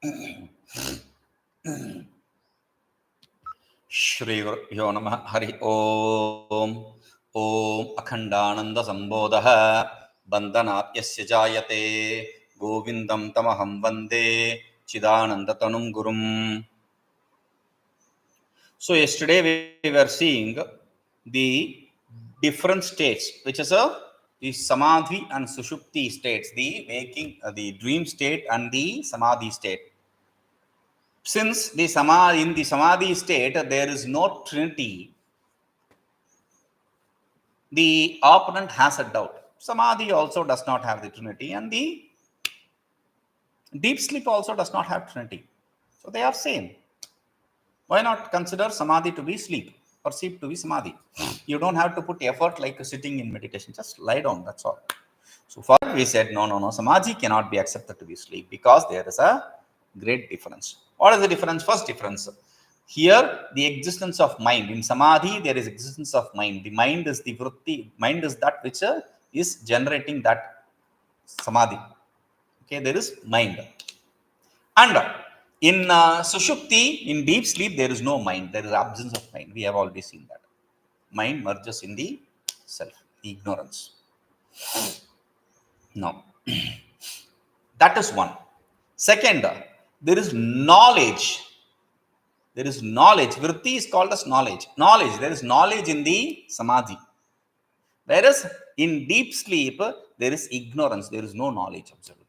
Shri Gurubhyo Namaha Hari Om. Om Akhandananda Sambodha Bandhanat Yasya Jayate Govindam Tamaham Vande Chidanandatanum Gurum. So yesterday we were seeing the different states, which is the samadhi and sushupti states, the waking, the dream state and the samadhi state. Since the in the samadhi state there is no trinity, the opponent has a doubt. Samadhi also does not have the trinity, and the deep sleep also does not have trinity. So they are same. Why not consider samadhi to be sleep, perceived to be samadhi? You don't have to put effort like sitting in meditation. Just lie down, that's all. So far we said, no, samadhi cannot be accepted to be sleep because there is a great difference. What is the difference? First difference. Here, the existence of mind. In samadhi, there is existence of mind. The mind is the vritti. Mind is that which is generating that samadhi. Okay, there is mind. And in sushupti, in deep sleep, there is no mind. There is absence of mind. We have already seen that. Mind merges in the self, the ignorance. No. That is one. Second, there is knowledge. There is knowledge. Vritti is called as knowledge. Knowledge. There is knowledge in the samadhi. Whereas in deep sleep, there is ignorance. There is no knowledge. Absolutely.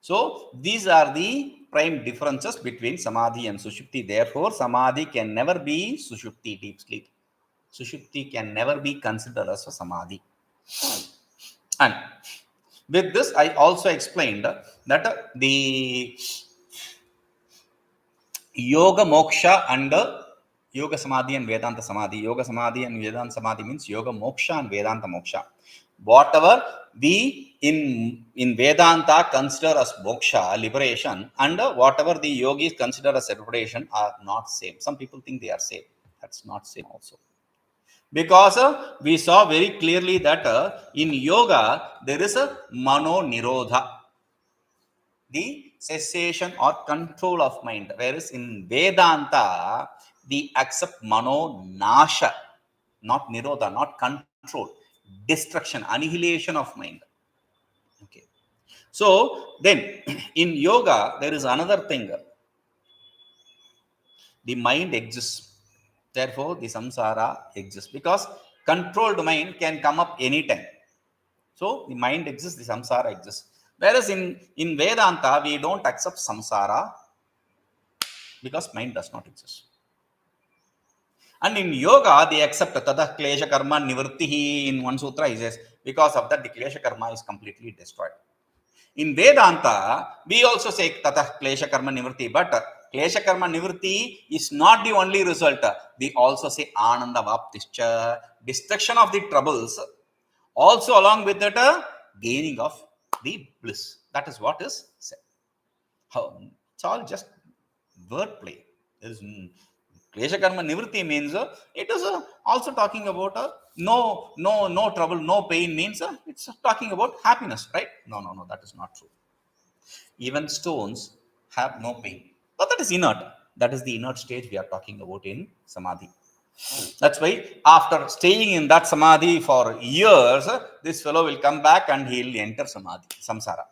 So these are the prime differences between samadhi and sushupti. Therefore, samadhi can never be sushupti, deep sleep. Sushupti can never be considered as a samadhi. And with this, I also explained that the yoga moksha and yoga samadhi and vedanta samadhi. Yoga samadhi and vedanta samadhi means yoga moksha and vedanta moksha. Whatever we in Vedanta consider as moksha, liberation, and whatever the yogis consider as liberation are not same. Some people think they are same. That's not same also. Because we saw very clearly that in yoga, there is a mano nirodha, the cessation or control of mind. Whereas in Vedanta, the accept mano nasha, not nirodha, not control. Destruction, annihilation of mind. Okay. So then in yoga, there is another thing. The mind exists. Therefore, the samsara exists. Because controlled mind can come up anytime. So the mind exists, the samsara exists. Whereas in Vedanta, we don't accept samsara because mind does not exist. And in yoga, they accept tatah klesha karma nivrittihi. In one sutra, he says, because of that, the klesha karma is completely destroyed. In Vedanta, we also say tatah klesha karma nivritti, but klesha karma nivritti is not the only result. We also say ananda vaptischa, destruction of the troubles. Also, along with that, gaining of the bliss. That is what is said. It's all just wordplay. There is klesha karma nivritti means it is also talking about no trouble, no pain means it's talking about happiness, right? No, that is not true. Even stones have no pain, but that is inert. That is the inert stage we are talking about in samadhi. That's why after staying in that samadhi for years, this fellow will come back and he will enter samadhi, samsara.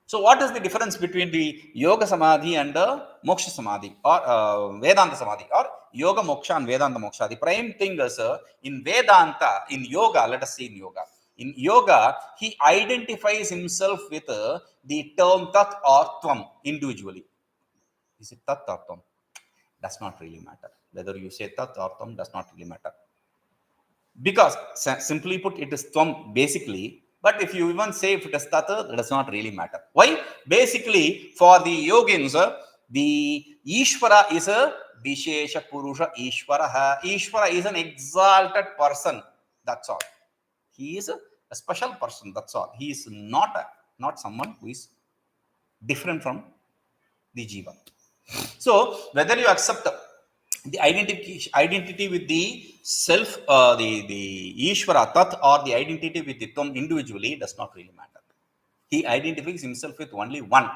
So what is the difference between the yoga samadhi and the moksha samadhi or Vedanta samadhi or yoga moksha and Vedanta moksha? The prime thing is in Vedanta, in yoga, let us see in yoga. In yoga, he identifies himself with the term tat or tvam individually. Is it tat or tvam? Does not really matter. Whether you say tat or tvam does not really matter. Because simply put, it is tvam basically. But if you even say if it is tata, it does not really matter. Why? Basically, for the yogins, the Ishvara is a Vishesha Purusha Ishvara. Ishvara is an exalted person. That's all. He is a special person. That's all. He is not someone who is different from the Jiva. So, whether you accept the identity with the self, the Ishvara Tat, or the identity with the Tvam individually does not really matter. He identifies himself with only one,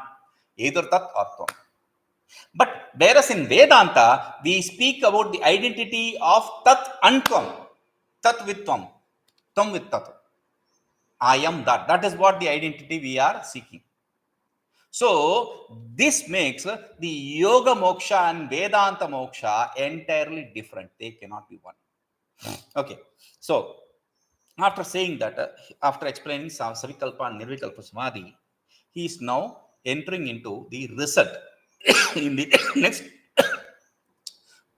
either tat or tvam. But whereas in Vedanta, we speak about the identity of tat and tvam, tat with tvam, tvam with tat. I am that. That is what the identity we are seeking. So this makes the yoga moksha and Vedanta moksha entirely different. They cannot be one. Okay. So after saying that, after explaining savikalpa and nirvikalpa samadhi, he is now entering into the result. In the next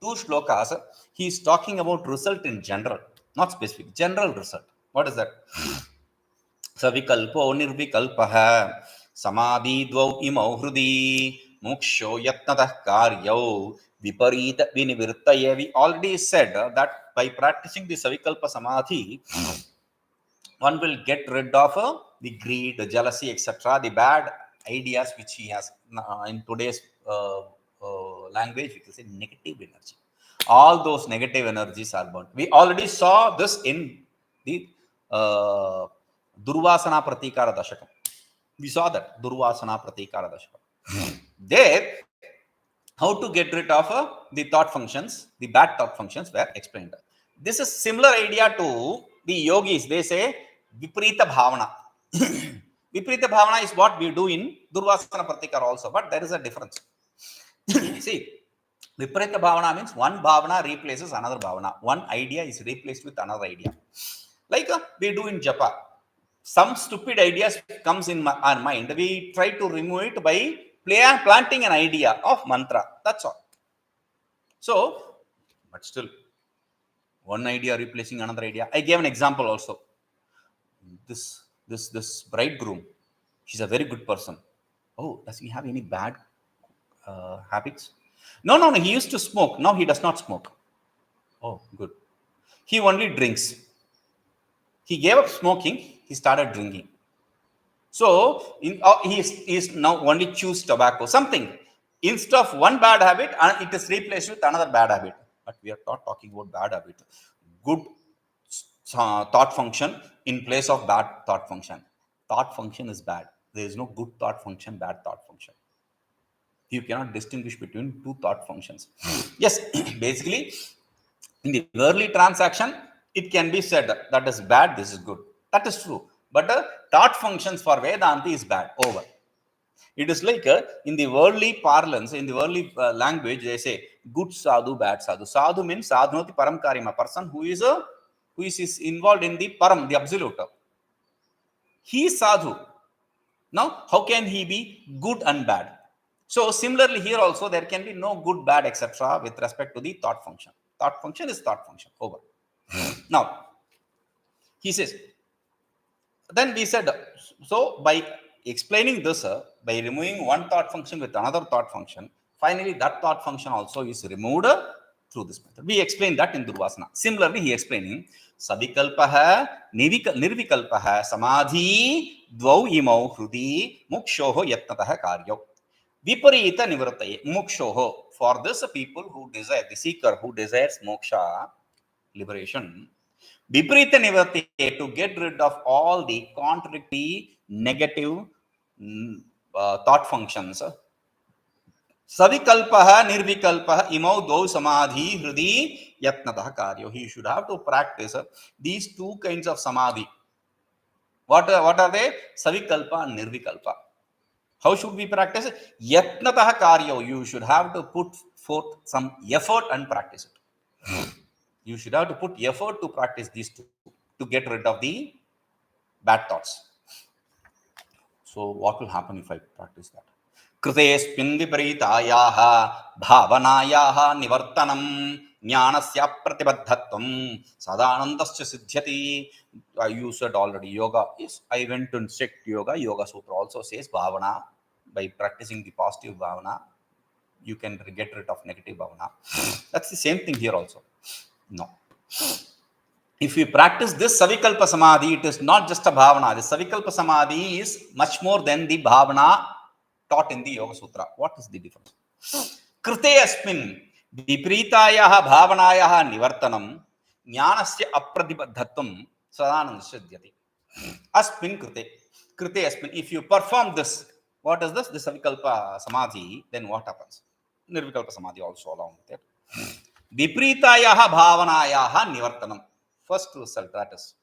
two shlokas, he is talking about result in general, not specific, general result. What is that? savikalpo nirvikalpaḥ samādhī dvāvimau hṛdi mumukṣoryatnataḥ kāryau viparītanivṛttaye. We already said that by practicing the savikalpa samadhi, one will get rid of the greed, the jealousy, etc., the bad ideas which he has in today's language. We can say negative energy. All those negative energies are burnt. We already saw this in the durvāsana pratikara dashakam. We saw that durvāsana pratikara dashakam. There, how to get rid of the thought functions, the bad thought functions were explained. This is similar idea to the yogis. They say viparīta bhāvana. Viparīta bhāvana is what we do in durvāsana pratikara also, but there is a difference. See, viparīta bhāvana means one bhāvana replaces another bhāvana. One idea is replaced with another idea. Like we do in japa. Some stupid ideas comes in our mind. We try to remove it by planting an idea of mantra. That's all. So, but still, one idea replacing another idea. I gave an example also. This bridegroom, she's a very good person. Oh, does he have any bad habits? No. He used to smoke. Now he does not smoke. Oh, good. He only drinks. He gave up smoking. He started drinking. So he is now only choose tobacco. Something. Instead of one bad habit, it is replaced with another bad habit. But we are not talking about bad habit. Good thought function in place of bad thought function. Thought function is bad. There is no good thought function, bad thought function. You cannot distinguish between two thought functions. Yes, basically, in the early transaction, it can be said that is bad, this is good. That is true. But the thought functions for Vedanta is bad. Over. It is like in the worldly parlance, in the worldly language, they say good sadhu, bad sadhu. Sadhu means sadhunoti param karyam, a person who is involved in the param, the absolute. He is sadhu. Now, how can he be good and bad? So, similarly, here also there can be no good, bad, etc. with respect to the thought function. Thought function is thought function. Over. Now, he says, then we said, so by explaining this, by removing one thought function with another thought function, finally that thought function also is removed through this method. We explained that in Durvasana. Similarly, he explaining savikalpaḥ nirvikalpaḥ samādhī dvāvimau hṛdi mumukṣoryatnataḥ kāryau viparītanivṛttaye mumukṣoho. For this people who desire, the seeker who desires moksha, liberation, viparītanivṛttaye, to get rid of all the contradictory, negative thought functions. savikalpaḥ nirvikalpaḥ imau dvau samādhī hṛdi yatnataḥ kāryau. He should have to practice these two kinds of samādhī. What are they? Savikalpa and nirvikalpa. How should we practice? Yatnataḥ kāryau. You should have to put forth some effort and practice it. You should have to put effort to practice these two to get rid of the bad thoughts. So what will happen if I practice that? kṛte'sminviparītāyā bhāvanāyā nivartanam jñānasyāpratibaddhattvaṃ sadānandaśca sidhyati. You said already yoga is. I went and checked yoga. Yoga Sutra also says bhavana. By practicing the positive bhavana, you can get rid of negative bhavana. That's the same thing here also. No. If we practice this savikalpa samadhi, it is not just a bhavana. The savikalpa samadhi is much more than the bhavana taught in the Yoga Sutra. What is the difference? kṛte'sminviparītāyā bhāvanāyā nivartanam jñānasyāpratibaddhattvaṃ sadānandaśca. Asmin krte. kṛte'smin, if you perform this, what is this? The savikalpa samadhi, then what happens? Nirvikalpa samadhi also along with it. Viparītāyā bhāvanāyā nivartanam. First result, that is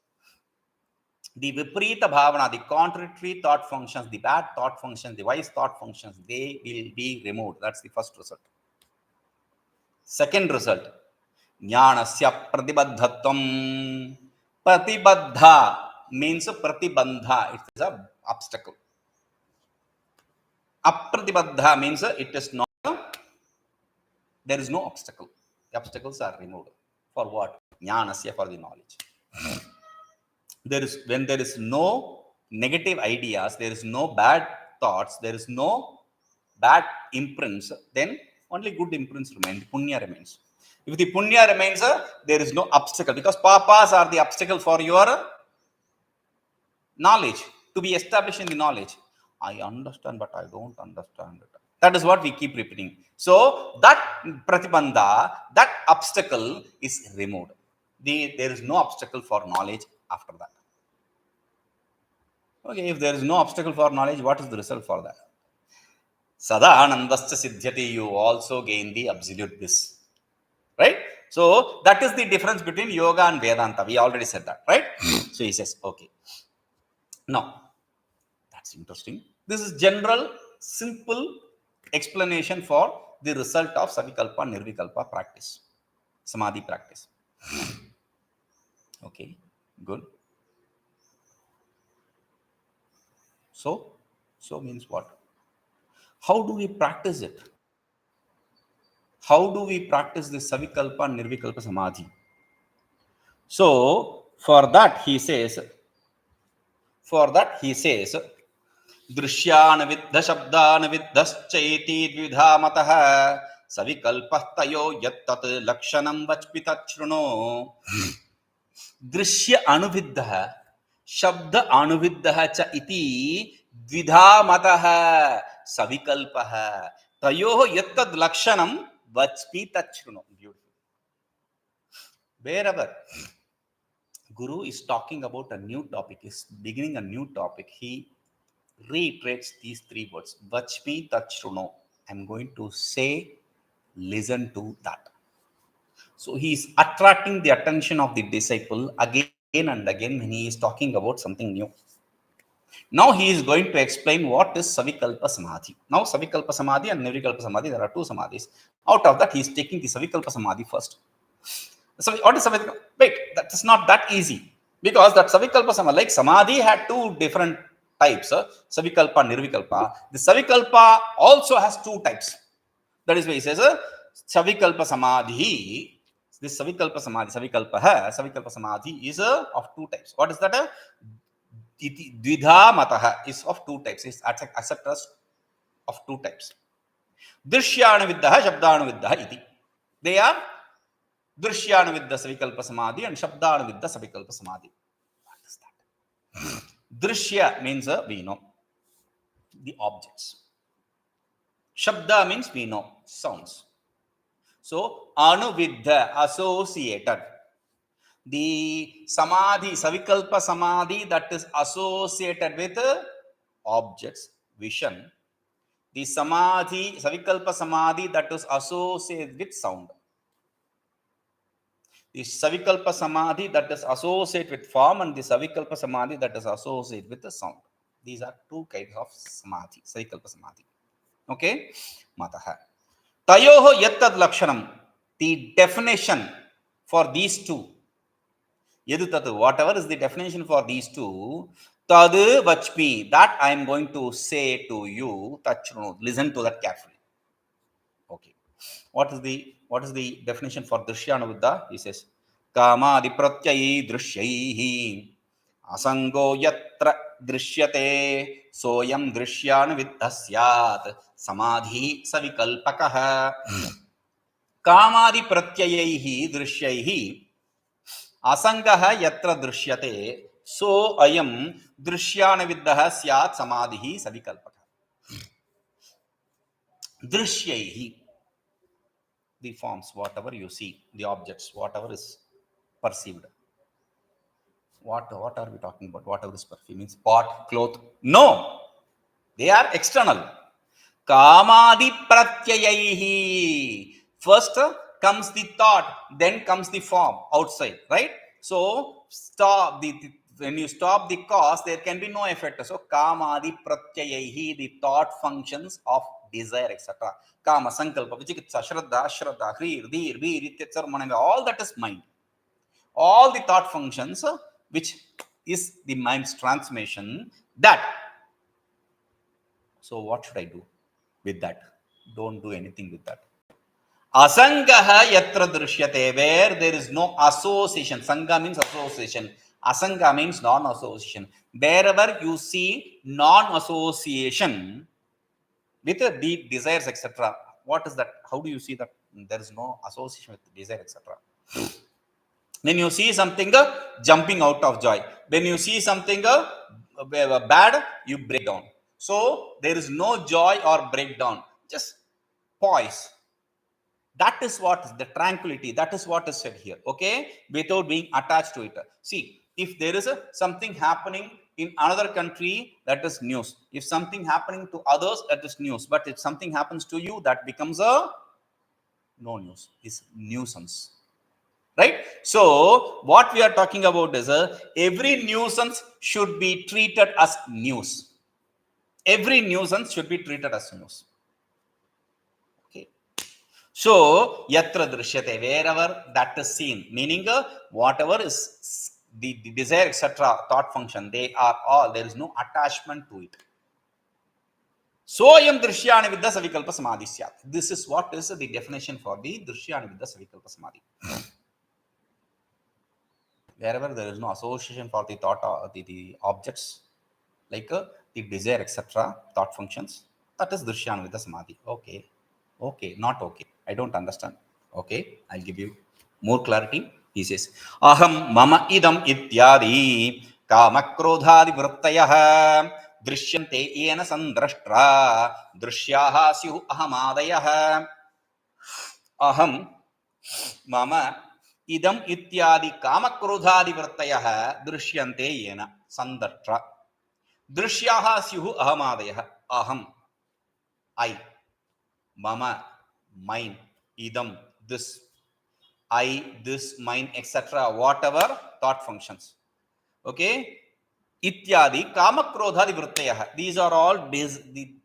the viparīta bhavana, the contradictory thought functions, the bad thought functions, the wise thought functions, they will be removed. That's the first result. Second result, jñānasyāpratibaddhattvaṃ. Pratibaddha means pratibandha. It is an obstacle. Apratibadha means it is not, there is no obstacle. The obstacles are removed. For what? Jñānasya, for the knowledge. When there is no negative ideas, there is no bad thoughts, there is no bad imprints, then only good imprints remain. The punya remains. If the punya remains, there is no obstacle, because papas are the obstacle for your knowledge, to be established in the knowledge. I understand, but I don't understand it. That is what we keep repeating. So that pratibandha, that obstacle is removed. There is no obstacle for knowledge after that. Okay, if there is no obstacle for knowledge, what is the result for that? Sadānandaśca sidhyati, you also gain the absolute bliss. Right? So that is the difference between yoga and Vedanta. We already said that, right? So he says, okay. Now, that's interesting. This is general, simple explanation for the result of savikalpa, nirvikalpa practice, samadhi practice. Okay, good. So means what? How do we practice it? How do we practice this savikalpa, nirvikalpa samadhi? So for that he says, dṛśyānuviddhaḥ śabdānuviddhaśceti dvidhā mataḥ savikalpastayoryattallakṣaṇaṃ vacmi tacchṛṇu dṛśyānuviddhaḥ śabdānuviddhaśceti dvidhā mataḥ savikalpastayoryattallakṣaṇaṃ vacmi tacchṛṇu. Beautiful. Wherever Guru is talking about a new topic, is beginning a new topic, he reiterates these three words, vacmi tacchṛṇu. I'm going to say, listen to that. So he is attracting the attention of the disciple again and again when he is talking about something new. Now he is going to explain what is savikalpa samadhi. Now savikalpa samadhi and nirvikalpa samadhi, there are two samadhis. Out of that, he is taking the savikalpa samadhi first. So what is savikalpa? Wait, that is not that easy, because that savikalpa samadhi, like samadhi had two different types, savikalpa, nirvikalpa. The savikalpa also has two types. That is why he says savikalpa samadhi. This savikalpa samadhi, savikalpa samadhi is of two types. What is that? Dvidhā mataḥ is of two types. It's acceptance of two types. dṛśyānuviddhaḥ, śabdānuviddhaḥ iti. They are dṛśyānuviddhaḥ savikalpa samadhi and śabdānuviddhaḥ savikalpa samadhi. What is that? Dṛśya means we know the objects. Śabda means we know sounds. So anuviddha, associated. The samadhi, savikalpa samadhi, that is associated with objects, vision. The samadhi, savikalpa samadhi, that is associated with sound. The savikalpa samadhi that is associated with form, and the savikalpa samadhi that is associated with the sound. These are two kinds of samadhi, savikalpa samadhi. Okay? Mataḥ. Tayoho yattallakṣaṇaṃ. The definition for these two. Yadu tatu, whatever is the definition for these two, tadu vacmi, that I am going to say to you, tacchṛṇu. Listen to that carefully. Okay. What is the definition for dṛśyānuviddhaḥ? He says, kāmādipratyayairdṛśyaiḥ asaṃgo yatra dṛśyate soyam dṛśyānuviddhaḥ syāt samādhī savikalpakaḥ. kāmādipratyayaihi dṛśyaiḥ asaṃgah yatra dṛśyate so ayam dṛśyānuviddhaḥ syātsamādhiḥ savikalpakaḥ. dṛśyaiḥ, the forms, whatever you see, the objects, whatever is perceived. What are we talking about? Whatever this perfume means, pot, cloth. No, they are external. Kāmādipratyayaihi. First comes the thought, then comes the form outside, right? So stop when you stop the cause, there can be no effect. So kāmādipratyayaihi, the thought functions of desire, etc. Kama, sankalpa, vicikitsa, shraddha, hṛdi, vir, all that is mind. All the thought functions, which is the mind's transmission, that. So what should I do with that? Don't do anything with that. Asangaha yatra dṛśyate, where there is no association. Sangha means association. Asanga means non-association. Wherever you see non-association with the desires, etc. What is that? How do you see that there is no association with desire, etc.? When you see something jumping out of joy, when you see something bad, you break down. So there is no joy or breakdown, just poise. That is what is the tranquility. That is what is said here, okay? Without being attached to it. See, if there is something happening in another country, that is news. If something happening to others, that is news. But if something happens to you, that becomes no news. It's nuisance. Right? So, what we are talking about is every nuisance should be treated as news. Every nuisance should be treated as news. Okay. So, yatra dṛśyate, wherever that is seen, meaning whatever is the desire, etc., thought function, they are all, there is no attachment to it. Soyam dṛśyānuviddhaḥ savikalpo samādhī syāt. This is what is the definition for the dṛśyānuviddhaḥ savikalpo samādhī. Wherever there is no association for the thought, the objects, like the desire, etc., thought functions, that is dṛśyānuviddhaḥ samādhī. Okay. Okay, not okay. I don't understand. Okay, I'll give you more clarity. He says, ahammamedamityādikāmakrodhādivṛttayaḥ dṛśyante yena saṃdraṣṭrā dṛśyāḥ syuh ahammādayah. Aham mama idam ityādikāmakrodhādivṛttayaḥ dṛśyante yena saṃdraṣṭrā dṛśyāḥ syuh ahammādayah. Aham, I, mama, mine, idam, this, I, this, mine, etc. Whatever thought functions. Okay? Ityādi kāmakrodhādivṛttayaḥ. These are all the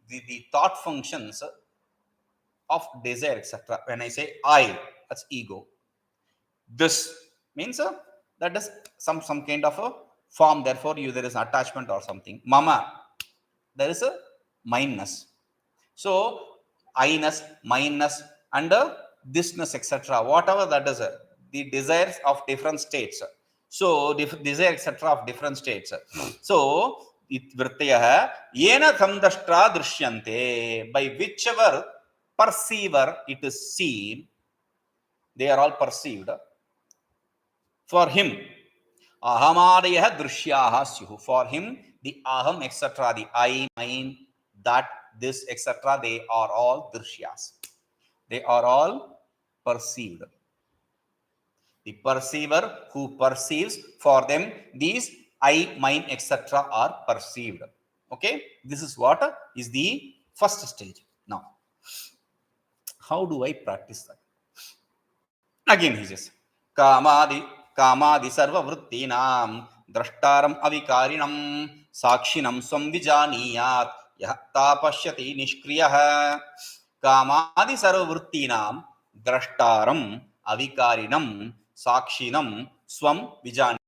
thought functions of desire, etc. When I say I, that's ego. This means that is some kind of a form. Therefore, there is an attachment or something. Mama, there is a mineness. So, I-ness, mine-ness, and thisness, etc. Whatever that is, the desires of different states. So, desire, etc. of different states. So, vṛttayaḥ yena saṃdraṣṭrā dṛśyante, by whichever perceiver it is seen, they are all perceived. For him, ahammādayah dṛśyāḥ syuh. For him, the aham, etc., the I, mine, that, this, etc., they are all dṛśyās. They are all perceived. The perceiver who perceives, for them, these I, mine, etc. are perceived. Okay? This is what is the first stage. Now, how do I practice that? Again, he says, kāmādi sarva vṛttīnām dṛṣṭāram avikarinam sākshinam svam vijānīyāt yatra pashyati nishkriyah. Kāmādi sarva vṛttīnām dṛṣṭāram avikarinam sākshinam svam vijānīyāt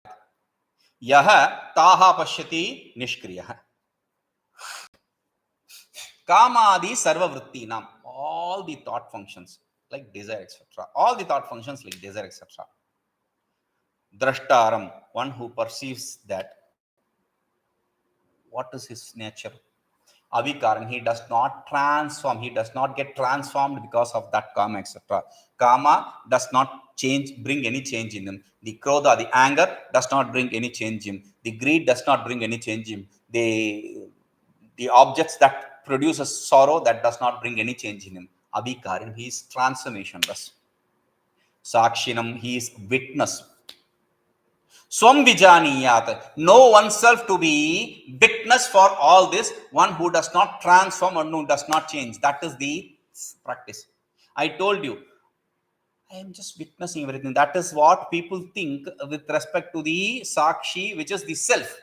yah tāha pashyati nishkriyah. Kāmādi sarva vṛttīnām, all the thought functions like desire, etc. All the thought functions like desire, etc. Dṛṣṭāram, one who perceives that. What is his nature? Avikaran, he does not transform, he does not get transformed because of that kama, etc. Kama does not bring any change in him. The krodha, the anger, does not bring any change in him. The greed does not bring any change in him. The objects that produces sorrow, that does not bring any change in him. Avikaran, he is transformationless. Sakshinam, he is witness. Swam vijaniyat. Know oneself to be witness for all this. One who does not transform and who does not change. That is the practice. I told you, I am just witnessing everything. That is what people think with respect to the sakshi, which is the self.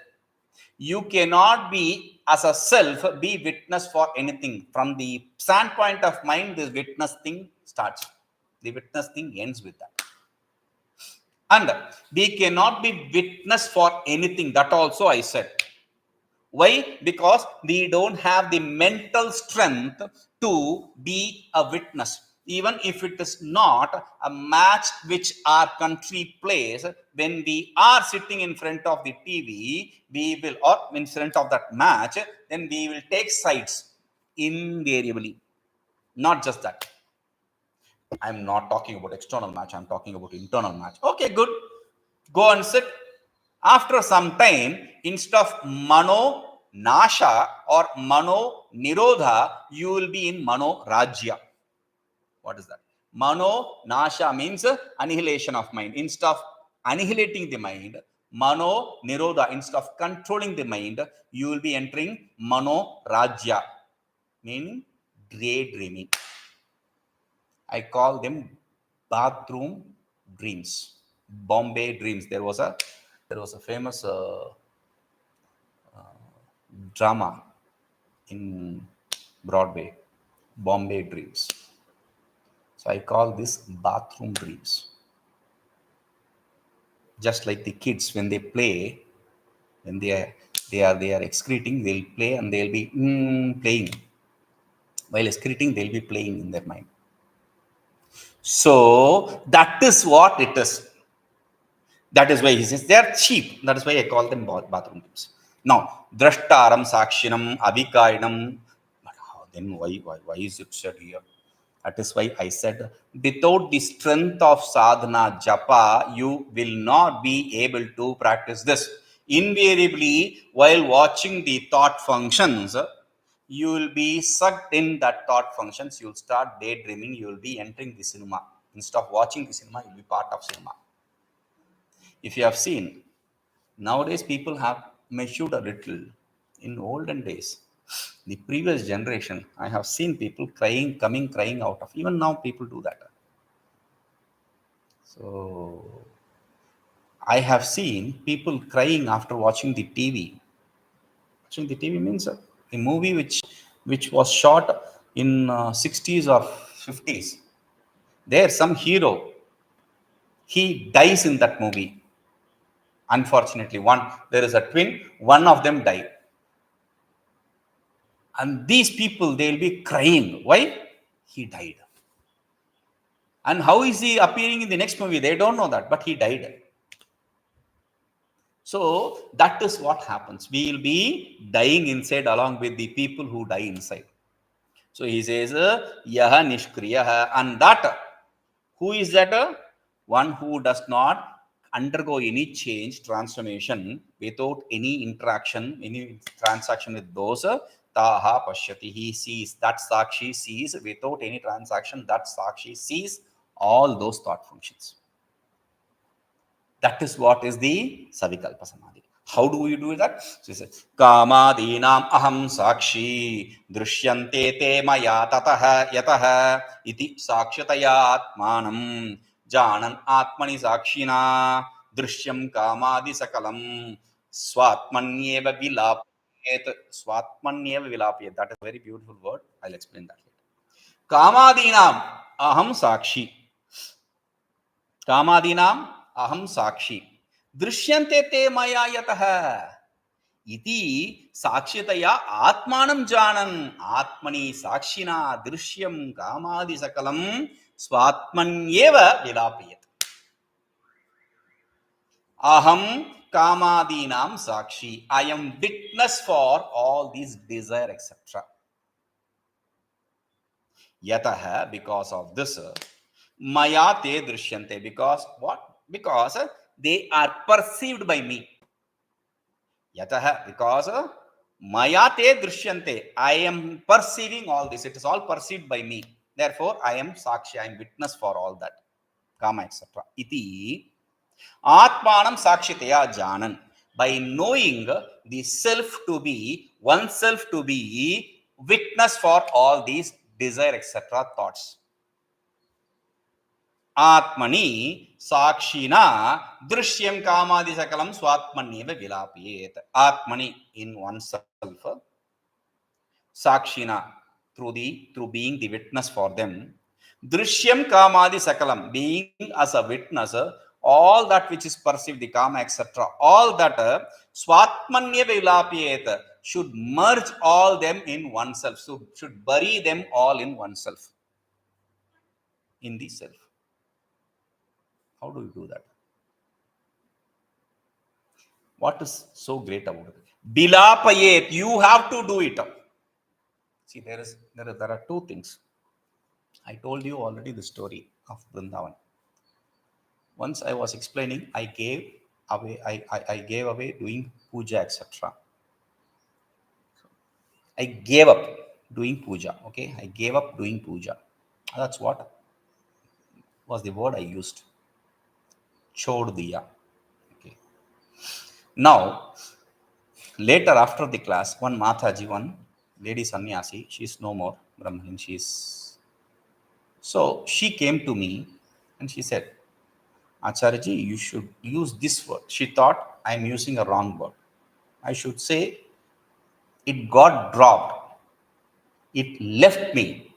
You cannot be as a self be witness for anything. From the standpoint of mind, this witness thing starts. The witness thing ends with that. And we cannot be witness for anything. That also I said. Why? Because we don't have the mental strength to be a witness. Even if it is not a match which our country plays, when we are sitting in front of the TV, we will, or in front of that match, then we will take sides invariably. Not just that. I'm not talking about external match, I'm talking about internal match. Okay, good. Go and sit. After some time, instead of mano nasha or mano nirodha, you will be in mano rajya. What is that? Mano nasha means annihilation of mind. Instead of annihilating the mind, mano nirodha, instead of controlling the mind, you will be entering mano rajya, meaning daydreaming. I call them bathroom dreams, Bombay dreams. There was a famous drama in Broadway, Bombay dreams. So I call this bathroom dreams. Just like the kids when they play, when they are excreting, they'll play and they'll be playing. While excreting, they'll be playing in their mind. So that is what it is. That is why he says they are cheap. That is why I call them bathroom dreams. Now, dṛśyātaram sakshinam abhikāyinam. But then why is it said here? That is why I said, without the strength of sadhana japa, you will not be able to practice this. Invariably, while watching the thought functions, you will be sucked in that thought functions. You will start daydreaming. You will be entering the cinema. Instead of watching the cinema, you will be part of cinema. If you have seen, nowadays people have matured a little. In olden days, the previous generation, I have seen people crying out of. Even now, people do that. So, I have seen people crying after watching the TV. Watching the TV means a movie which was shot in 60s or 50s. There, some hero, he dies in that movie. Unfortunately, there is a twin, one of them died. And these people, they will be crying. Why? He died. And how is he appearing in the next movie? They don't know that, but he died. So that is what happens. We will be dying inside along with the people who die inside. So he says, yaha nishkriyaha. And that, who is that? One who does not undergo any change, transformation, without any interaction, any transaction with those, taha pashyati. He sees, that sakshi sees without any transaction, that sakshi sees all those thought functions. That is what is the savikalpa samadhi. How do we do that? So he says, kāmādīnām aham sakshi dṛśyante te maya tatah yatah iti sakṣataya atmanam jñānan atmani sakshina dṛśyam kāmādi sakalam swātmanyeva vilāpyet. Swātmanyeva vilāpyet. That is a very beautiful word. I'll explain that later. Kāmādīnām aham sakshi. Kāmādīnām aham sakshi dṛśyante te maya yatah iti sakṣataya atmanam jñānan atmani sakshina dṛśyam kāmādi sakalam swātmanyeva vilāpyet. Aham kāmādīnām sakshi. I am witness for all these desire, etc. Yatah, because of this, maya te dṛśyante. Because what? Because they are perceived by me. Yatah, because maya te dṛśyante. I am perceiving all this. It is all perceived by me. Therefore, I am sakshi. I am witness for all that. Kama, etc. Iti Atmanam sakshitaya janan. By knowing the self to be, oneself to be witness for all these desire, etc. thoughts. Atmani sakshina dṛśyam kāmādi sakalam swatmanyeva vilapiyet. Atmani in oneself, sakshina through being the witness for them. Dṛśyam kāmādi sakalam, being as a witness, all that which is perceived, the kama, etc. All that swatmanyeva vilapiyet, should merge all them in oneself. So should bury them all in oneself, in the self. How do you do that? What is so great about it? Vilapayet, you have to do it. See, there are two things. I told you already the story of Vrindavan. Once I was explaining, I gave away doing puja, etc. I gave up doing puja. Okay, I gave up doing puja. That's what was the word I used. Chod diya. Okay. Now, later after the class, one Mataji, one lady sannyasi, she is no more Brahmin. So she came to me and she said, Acharyaji, you should use this word. She thought I am using a wrong word. I should say, it got dropped. It left me.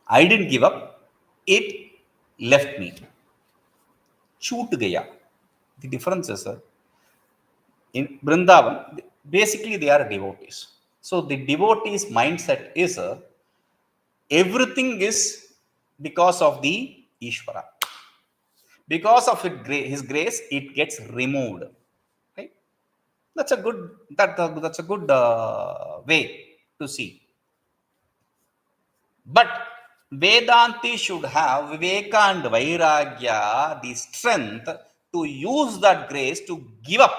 I didn't give up. It left me. Choot gaya. The difference is, in Vrindavan, basically they are devotees. So the devotee's mindset is, everything is because of the Ishvara. Because of his grace, it gets removed. Right? That's a good way to see. But Vedanti should have Viveka and Vairagya, the strength to use that grace to give up.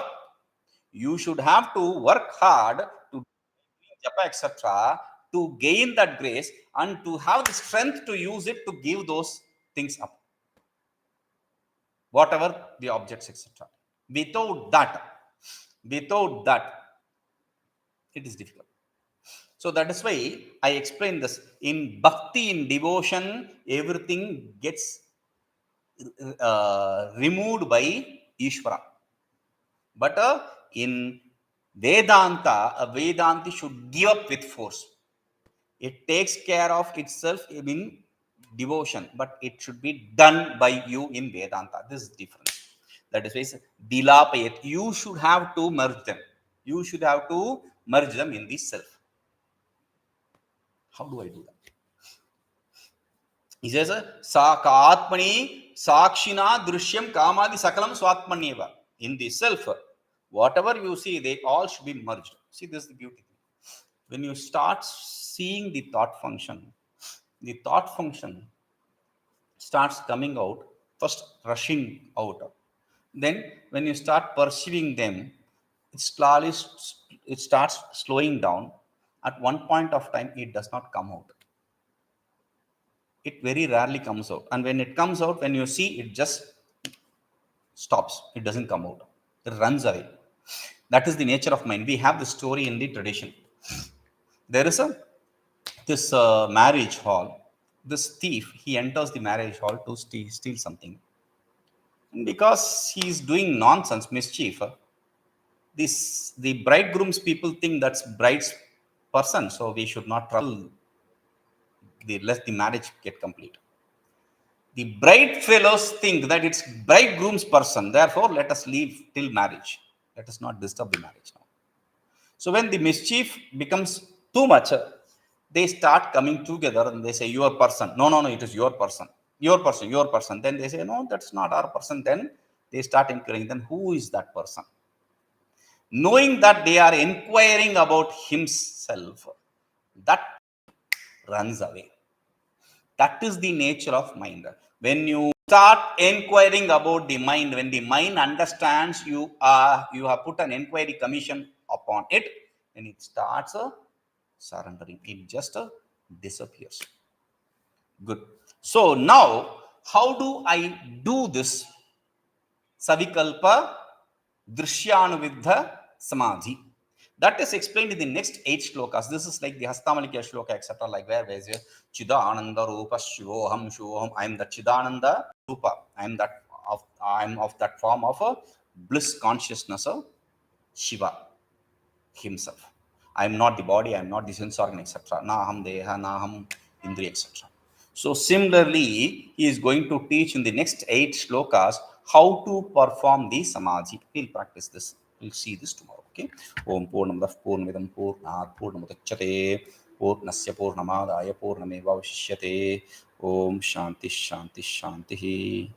You should have to work hard to japa, etc., to gain that grace and to have the strength to use it to give those things up. Whatever the objects, etc. Without that, it is difficult. So that is why I explained this. In bhakti, in devotion, everything gets removed by Ishvara. But in Vedanta, a Vedanti should give up with force. It takes care of itself in devotion, but it should be done by you in Vedanta. This is different. That is why Dilapayat. You should have to merge them. You should have to merge them in the self. How do I do that? He says, Atmani sakshina dṛśyam kāmādi sakalam swatmanyeva. In the self, whatever you see, they all should be merged. See, this is the beauty. When you start seeing the thought function starts coming out, first rushing out. Then when you start perceiving them, it starts slowing down. At one point of time, it does not come out. It very rarely comes out. And when it comes out, when you see, it just stops. It doesn't come out. It runs away. That is the nature of mind. We have the story in the tradition. There is this marriage hall. This thief, he enters the marriage hall to steal something. And because he is doing nonsense, mischief, the bridegroom's people think that's bride's person, so we should not trouble. Let the marriage get complete. The bride fellows think that it's bridegroom's person, therefore let us leave till marriage. Let us not disturb the marriage now. So when the mischief becomes too much, they start coming together and they say, your person. No, it is your person. Your person. Then they say, no, that's not our person. Then they start inquiring, then who is that person? Knowing that they are inquiring about himself, that runs away. That is the nature of mind. When you start inquiring about the mind, when the mind understands you have put an inquiry commission upon it, then it starts surrendering. It just disappears. Good. So now, how do I do this? savikalpa, dṛśyānuviddhaḥ, samādhī. That is explained in the next 8 shlokas. This is like the Hastamalika shloka, etc. Like where is it? Chidananda Rupa Shivoham Shivoham. I am the Chidananda Rupa. I am of that form of a bliss consciousness of Shiva himself. I am not the body, I am not the sense organ, etc. Naham Deha, Naham Indriya, etc. So similarly, he is going to teach in the next 8 shlokas how to perform the samadhi. We'll practice this. We'll see this tomorrow. Okay. Om Purnamadah Purnamidam Purnat Purnamudachyate Purnasya Purnamādhāya Purnamevavashishyate. Om Shanti Shanti Shanti.